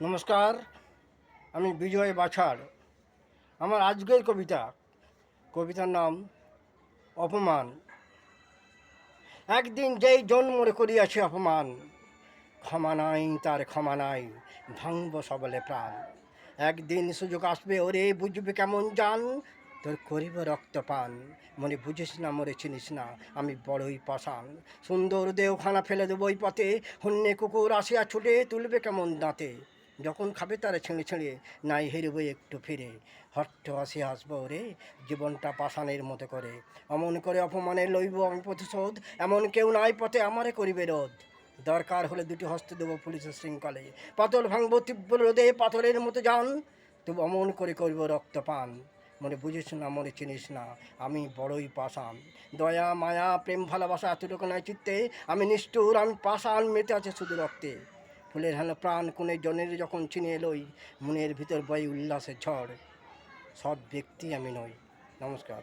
নমস্কার, আমি বিজয় বাছার। আমার আজকের কবিতার নাম অপমান। একদিন যেই জন্মরে করিয়াছে অপমান, ক্ষমা নাই তার ক্ষমা নাই, ভাঙব সবলে প্রাণ। একদিন সুযোগ আসবে ওরে বুঝবে কেমন জান, তোর করিব রক্তপান। মনে বুঝিস না মরে চিনিস না, আমি বড়ই পাষাণ। সুন্দর দেওখানা ফেলে দেবো ওই পথে, হন্যে কুকুর আসিয়া ছুটে তুলবে কেমন দাঁতে। যখন খাবে তারা ছেঁড়ে ছেঁড়ে, নাই হেরবে একটু ফিরে। হট্ট আসিয়া আসবো রে, জীবনটা পাষাণের মতো করে। অমন করে অপমানে লইব আমি প্রতিশোধ, এমন কেউ নাই পথে আমারে করিবে রোধ। দরকার হলে দুটি হস্ত দেবো পুলিশের শৃঙ্খলে, পাতল ভাঙবো তীব্র রোদে পাথরের মতো যান। তবু অমন করে করব রক্তপান। মনে বুঝিস না মনে চিনিস না, আমি বড়ই পাষাণ। দয়া মায়া প্রেম ভালোবাসা এতটুকু নাই চিত্তে, আমি নিষ্ঠুর আমি পাষাণ, মেতে আছে শুধু রক্তে। ফুলের হেন প্রাণ কোণে জনের যখন ছিনিয়ে লই, মনের ভিতর বই উল্লাসের ঝড়। সৎ ব্যক্তি আমি নই। নমস্কার।